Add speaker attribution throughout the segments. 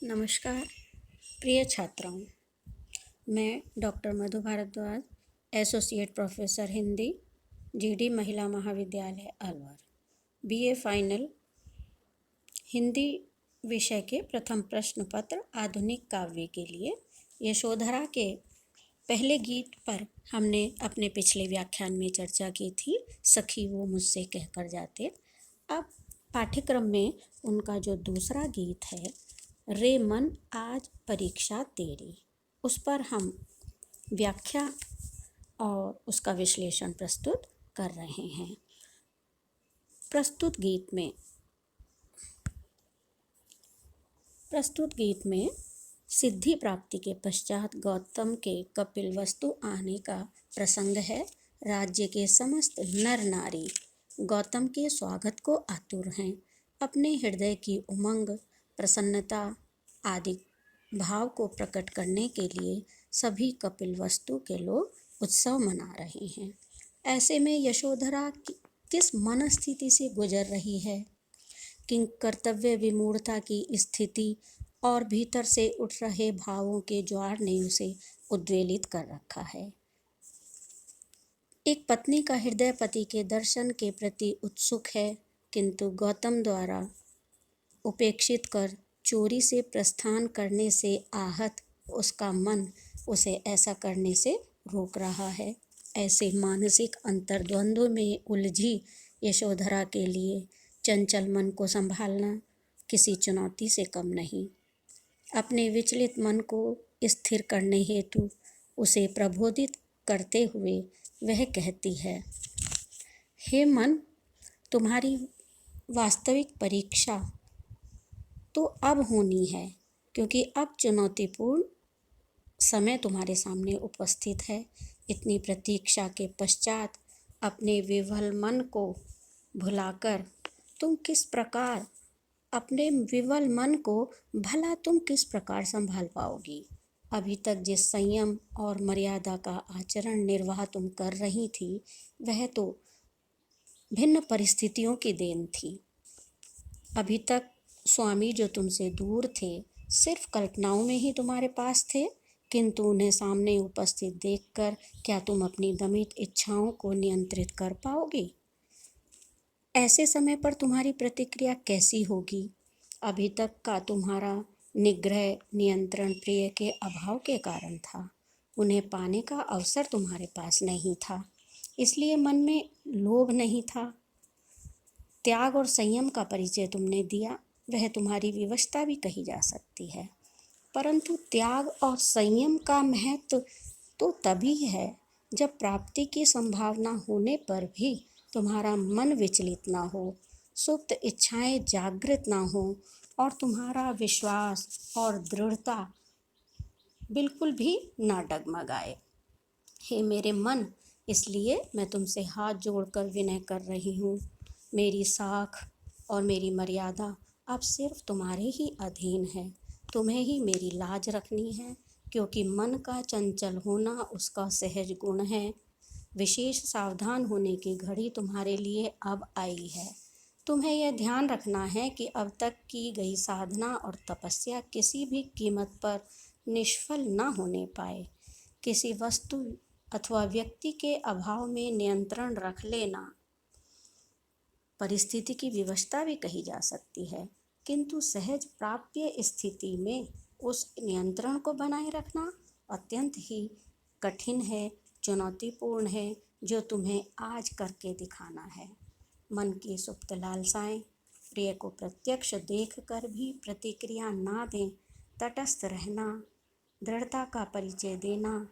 Speaker 1: नमस्कार प्रिय छात्राओं, मैं doctor Madhu Bhardwaj, associate professor Hindi, GD Mahila Mahavidyalaya Alwar, BA final Hindi विषय के प्रथम प्रश्न पत्र आधुनिक काव्य के लिए यशोधरा के पहले गीत पर हमने अपने पिछले व्याख्यान में चर्चा की थी। सखी वो मुझसे कहकर जाते। अब पाठ्यक्रम में उनका जो दूसरा गीत है, रे मन आज परीक्षा तेरी, उस पर हम व्याख्या और उसका विश्लेषण प्रस्तुत कर रहे हैं। प्रस्तुत गीत में सिद्धि प्राप्ति के पश्चात गौतम के कपिलवस्तु आने का प्रसंग है। राज्य के समस्त नर नारी गौतम के स्वागत को आतुर हैं। अपने हृदय की उमंग, प्रसन्नता आदि भाव को प्रकट करने के लिए सभी कपिलवस्तु के लोग उत्सव मना रहे हैं। ऐसे में यशोधरा किस मन स्थिति से गुजर रही है? किं कर्तव्य विमूढ़ता की स्थिति और भीतर से उठ रहे भावों के ज्वार ने उसे उद्वेलित कर रखा है। एक पत्नी का हृदय पति के दर्शन के प्रति उत्सुक है, किंतु गौतम द्वारा उपेक्षित कर चोरी से प्रस्थान करने से आहत उसका मन उसे ऐसा करने से रोक रहा है। ऐसे मानसिक अंतर्द्वंद्व में उलझी यशोधरा के लिए चंचल मन को संभालना किसी चुनौती से कम नहीं। अपने विचलित मन को स्थिर करने हेतु उसे प्रबोधित करते हुए वह कहती है, हे मन, तुम्हारी वास्तविक परीक्षा तो अब होनी है, क्योंकि अब चुनौतीपूर्ण समय तुम्हारे सामने उपस्थित है। इतनी प्रतीक्षा के पश्चात अपने विवल मन को भुलाकर तुम किस प्रकार संभाल पाओगी? अभी तक जिस संयम और मर्यादा का आचरण निर्वाह तुम कर रही थी, वह तो भिन्न परिस्थितियों की देन थी। अभी तक स्वामी जो तुमसे दूर थे, सिर्फ कल्पनाओं में ही तुम्हारे पास थे, किंतु उन्हें सामने उपस्थित देखकर क्या तुम अपनी दमित इच्छाओं को नियंत्रित कर पाओगी? ऐसे समय पर तुम्हारी प्रतिक्रिया कैसी होगी? अभी तक का तुम्हारा निग्रह नियंत्रण प्रिय के अभाव के कारण था। उन्हें पाने का अवसर तुम्हारे पास नहीं था, इसलिए मन में लोभ नहीं था। त्याग और संयम का परिचय तुमने दिया, वह तुम्हारी विवशता भी कही जा सकती है। परंतु त्याग और संयम का महत्व तो तभी है जब प्राप्ति की संभावना होने पर भी तुम्हारा मन विचलित ना हो, सुप्त इच्छाएं जागृत ना हो और तुम्हारा विश्वास और दृढ़ता बिल्कुल भी ना डगमगाए। हे मेरे मन, इसलिए मैं तुमसे हाथ जोड़कर विनय कर रही हूँ। मेरी साख और मेरी मर्यादा अब सिर्फ तुम्हारे ही अधीन है। तुम्हें ही मेरी लाज रखनी है, क्योंकि मन का चंचल होना उसका सहज गुण है। विशेष सावधान होने की घड़ी तुम्हारे लिए अब आई है। तुम्हें यह ध्यान रखना है कि अब तक की गई साधना और तपस्या किसी भी कीमत पर निष्फल न होने पाए। किसी वस्तु अथवा व्यक्ति के अभाव में नियंत्रण रख लेना परिस्थिति की विवशता भी कही जा सकती है, किंतु सहज प्राप्य स्थिति में उस नियंत्रण को बनाए रखना अत्यंत ही कठिन है, चुनौतीपूर्ण है, जो तुम्हें आज करके दिखाना है। मन की सुप्त लालसाएं प्रिय को प्रत्यक्ष देखकर भी प्रतिक्रिया ना दें, तटस्थ रहना, दृढ़ता का परिचय देना,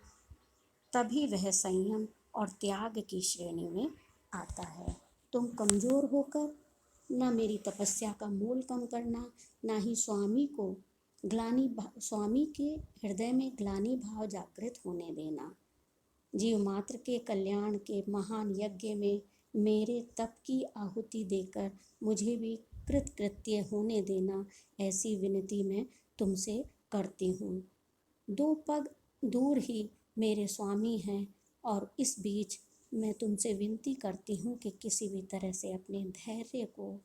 Speaker 1: तभी वह संयम और त्याग की श्रेणी में आता है। तुम कमज़ोर होकर न मेरी तपस्या का मोल कम करना, ना ही स्वामी के हृदय में ग्लानि भाव जागृत होने देना। जीव मात्र के कल्याण के महान यज्ञ में मेरे तप की आहुति देकर मुझे भी कृतकृत्य होने देना, ऐसी विनती मैं तुमसे करती हूँ। 2 पग दूर ही मेरे स्वामी हैं, और इस बीच मैं तुमसे विनती करती हूँ कि किसी भी तरह से अपने धैर्य को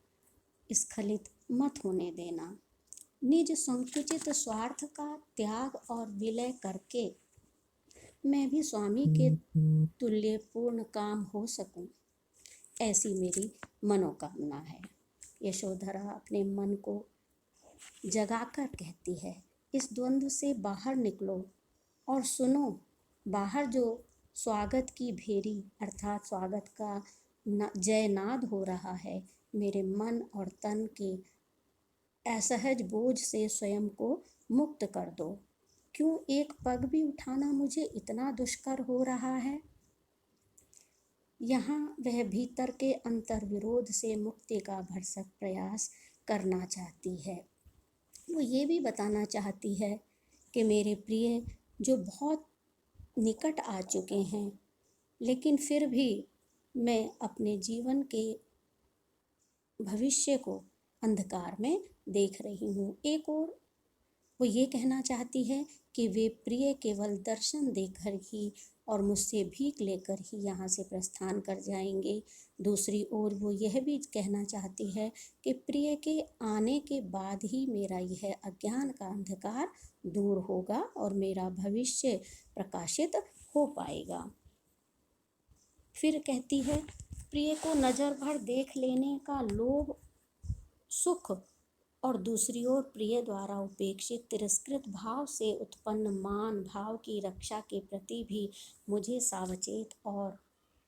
Speaker 1: स्खलित मत होने देना। निज संकुचित स्वार्थ का त्याग और विलय करके मैं भी स्वामी के तुल्य पूर्ण काम हो सकूं, ऐसी मेरी मनोकामना है। यशोधरा अपने मन को जगाकर कहती है, इस द्वंद्व से बाहर निकलो और सुनो, बाहर जो स्वागत की भेरी अर्थात स्वागत का जयनाद हो रहा है, मेरे मन और तन के असहज बोझ से स्वयं को मुक्त कर दो। क्यों एक पग भी उठाना मुझे इतना दुष्कर हो रहा है? यहाँ वह भीतर के अंतर्विरोध से मुक्ति का भरसक प्रयास करना चाहती है। वो ये भी बताना चाहती है कि मेरे प्रिय जो बहुत निकट आ चुके हैं, लेकिन फिर भी मैं अपने जीवन के भविष्य को अंधकार में देख रही हूँ। एक और वो ये कहना चाहती है कि वे प्रिय केवल दर्शन देकर ही और मुझसे भीख लेकर ही यहाँ से प्रस्थान कर जाएंगे। दूसरी ओर वो यह भी कहना चाहती है कि प्रिय के आने के बाद ही मेरा यह अज्ञान का अंधकार दूर होगा और मेरा भविष्य प्रकाशित हो पाएगा। फिर कहती है, प्रिय को नज़र भर देख लेने का लोभ सुख और दूसरी ओर प्रिय द्वारा उपेक्षित तिरस्कृत भाव से उत्पन्न मान भाव की रक्षा के प्रति भी मुझे सावचेत और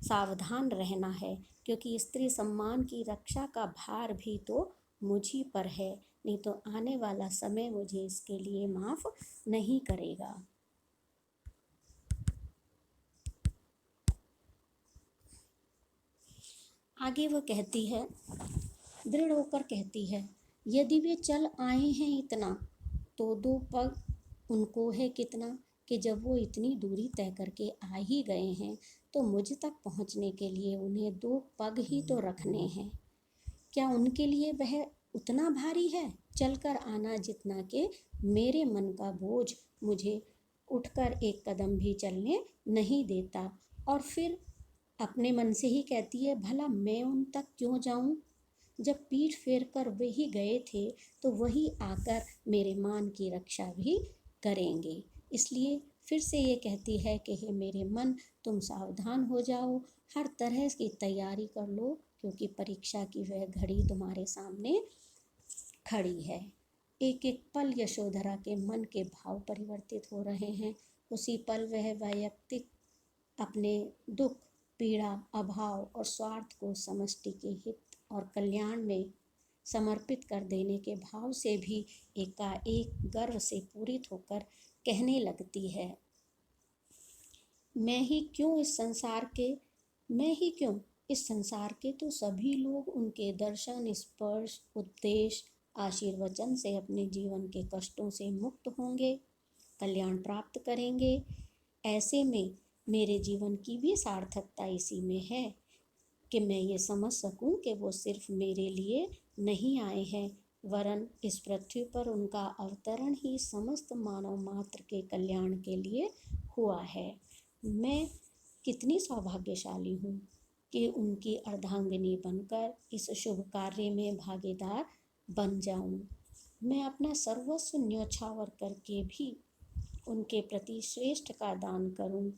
Speaker 1: सावधान रहना है, क्योंकि स्त्री सम्मान की रक्षा का भार भी तो मुझी पर है, नहीं तो आने वाला समय मुझे इसके लिए माफ़ नहीं करेगा। आगे वह कहती है, दृढ़ होकर कहती है, यदि वे चल आए हैं इतना, तो दो पग उनको है कितना कि जब वो इतनी दूरी तय करके आ ही गए हैं तो मुझ तक पहुंचने के लिए उन्हें दो पग ही तो रखने हैं। क्या उनके लिए वह उतना भारी है चलकर आना जितना कि मेरे मन का बोझ मुझे उठकर एक कदम भी चलने नहीं देता? और फिर अपने मन से ही कहती है, भला मैं उन तक क्यों जाऊं? जब पीठ फेर कर वही गए थे तो वही आकर मेरे मान की रक्षा भी करेंगे। इसलिए फिर से ये कहती है कि हे मेरे मन, तुम सावधान हो जाओ, हर तरह की तैयारी कर लो, क्योंकि परीक्षा की वह घड़ी तुम्हारे सामने खड़ी है। एक एक पल यशोधरा के मन के भाव परिवर्तित हो रहे हैं। उसी पल वह वैयक्तिक अपने दुख, पीड़ा, अभाव और स्वार्थ को समष्टि के हित और कल्याण में समर्पित कर देने के भाव से भी एकाएक गर्व से पूरित होकर कहने लगती है, मैं ही क्यों इस संसार के तो सभी लोग उनके दर्शन, स्पर्श, उपदेश, आशीर्वचन से अपने जीवन के कष्टों से मुक्त होंगे, कल्याण प्राप्त करेंगे। ऐसे में मेरे जीवन की भी सार्थकता इसी में है कि मैं ये समझ सकूं कि वो सिर्फ मेरे लिए नहीं आए हैं, वरन इस पृथ्वी पर उनका अवतरण ही समस्त मानव मात्र के कल्याण के लिए हुआ है। मैं कितनी सौभाग्यशाली हूँ कि उनकी अर्धांगिनी बनकर इस शुभ कार्य में भागीदार बन जाऊं। मैं अपना सर्वस्व न्योछावर करके भी उनके प्रति श्रेष्ठ का दान करूं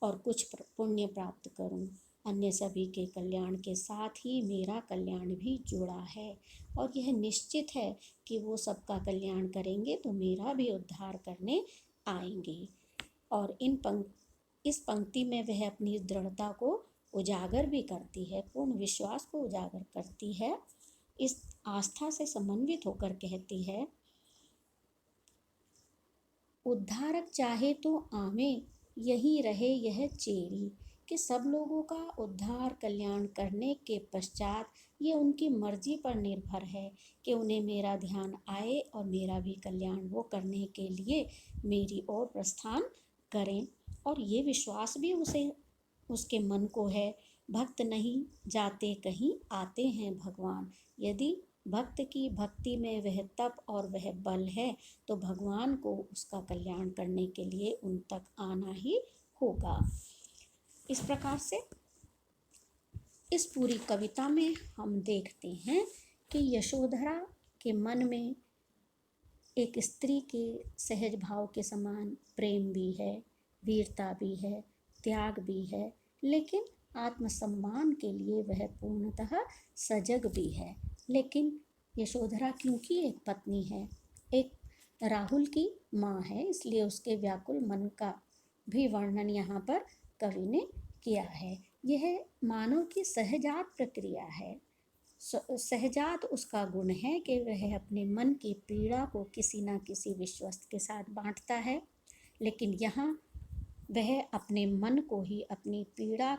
Speaker 1: और कुछ पुण्य प्राप्त करूं। अन्य सभी के कल्याण के साथ ही मेरा कल्याण भी जुड़ा है और यह निश्चित है कि वो सबका कल्याण करेंगे तो मेरा भी उद्धार करने आएंगे। और इस पंक्ति में वह अपनी दृढ़ता को उजागर भी करती है, पूर्ण विश्वास को उजागर करती है। इस आस्था से समन्वित होकर कहती है, उद्धारक चाहे तो आवे, यही रहे यह चेरी, कि सब लोगों का उद्धार कल्याण करने के पश्चात ये उनकी मर्जी पर निर्भर है कि उन्हें मेरा ध्यान आए और मेरा भी कल्याण वो करने के लिए मेरी ओर प्रस्थान करें। और ये विश्वास भी उसके मन को है, भक्त नहीं जाते कहीं, आते हैं भगवान। यदि भक्त की भक्ति में वह तप और वह बल है तो भगवान को उसका कल्याण करने के लिए उन तक आना ही होगा। इस प्रकार से इस पूरी कविता में हम देखते हैं कि यशोधरा के मन में एक स्त्री के सहज भाव के समान प्रेम भी है, वीरता भी है, त्याग भी है, लेकिन आत्मसम्मान के लिए वह पूर्णतः सजग भी है। लेकिन यशोधरा क्योंकि एक पत्नी है, एक राहुल की माँ है, इसलिए उसके व्याकुल मन का भी वर्णन यहाँ पर कवि ने किया है। यह मानव की सहजात प्रक्रिया है, सहजात उसका गुण है कि वह अपने मन की पीड़ा को किसी न किसी विश्वस्त के साथ बांटता है, लेकिन यहाँ वह अपने मन को ही अपनी पीड़ा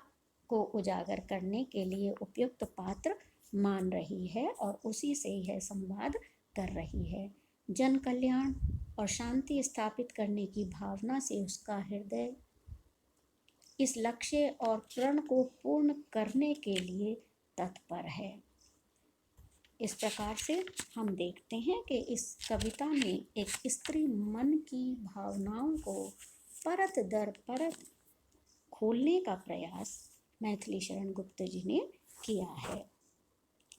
Speaker 1: को उजागर करने के लिए उपयुक्त पात्र मान रही है और उसी से यह संवाद कर रही है। जन कल्याण और शांति स्थापित करने की भावना से उसका हृदय इस लक्ष्य और प्रण को पूर्ण करने के लिए तत्पर है। इस प्रकार से हम देखते हैं कि इस कविता में एक स्त्री मन की भावनाओं को परत दर परत खोलने का प्रयास मैथिली शरण गुप्त जी ने किया है।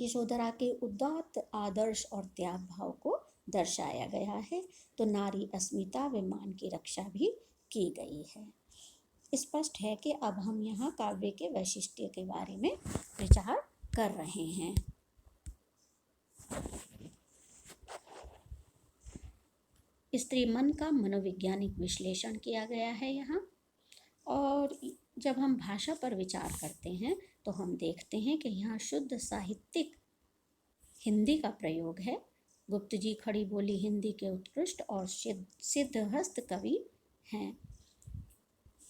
Speaker 1: यशोधरा के उदात्त आदर्श और त्याग भाव को दर्शाया गया है, तो नारी अस्मिता व मान की रक्षा भी की गई है। स्पष्ट है कि अब हम यहाँ काव्य के वैशिष्ट्य के बारे में विचार कर रहे हैं। स्त्री मन का मनोवैज्ञानिक विश्लेषण किया गया है यहाँ, और जब हम भाषा पर विचार करते हैं तो हम देखते हैं कि यहाँ शुद्ध साहित्यिक हिंदी का प्रयोग है। गुप्त जी खड़ी बोली हिंदी के उत्कृष्ट और सिद्धहस्त कवि हैं।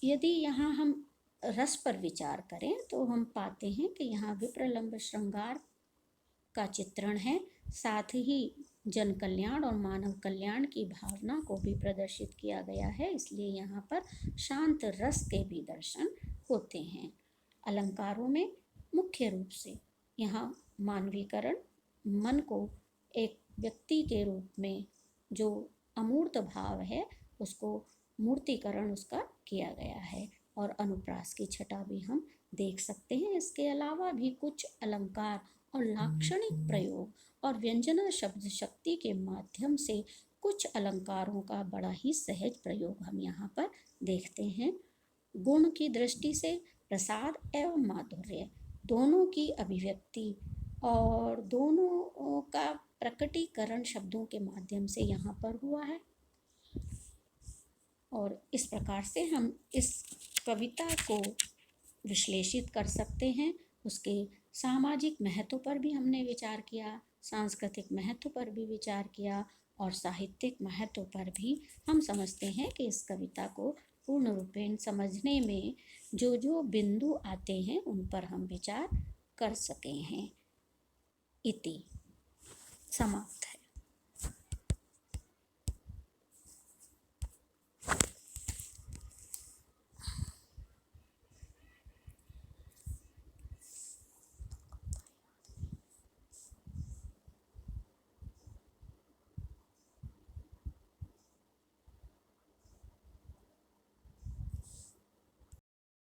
Speaker 1: यदि यहाँ हम रस पर विचार करें तो हम पाते हैं कि यहाँ विप्रलंब श्रृंगार का चित्रण है, साथ ही जन कल्याण और मानव कल्याण की भावना को भी प्रदर्शित किया गया है, इसलिए यहाँ पर शांत रस के भी दर्शन होते हैं। अलंकारों में मुख्य रूप से यहाँ मानवीकरण, मन को एक व्यक्ति के रूप में जो अमूर्त भाव है उसको मूर्तिकरण उसका किया गया है, और अनुप्रास की छटा भी हम देख सकते हैं। इसके अलावा भी कुछ अलंकार और लाक्षणिक प्रयोग और व्यंजना शब्द शक्ति के माध्यम से कुछ अलंकारों का बड़ा ही सहज प्रयोग हम यहाँ पर देखते हैं। गुण की दृष्टि से प्रसाद एवं माधुर्य दोनों की अभिव्यक्ति और दोनों का प्रकटीकरण शब्दों के माध्यम से यहाँ पर हुआ है, और इस प्रकार से हम इस कविता को विश्लेषित कर सकते हैं। उसके सामाजिक महत्व पर भी हमने विचार किया, सांस्कृतिक महत्व पर भी विचार किया, और साहित्यिक महत्व पर भी हम समझते हैं कि इस कविता को पूर्ण रूपेण समझने में जो जो बिंदु आते हैं उन पर हम विचार कर सके हैं। इति समाप्त।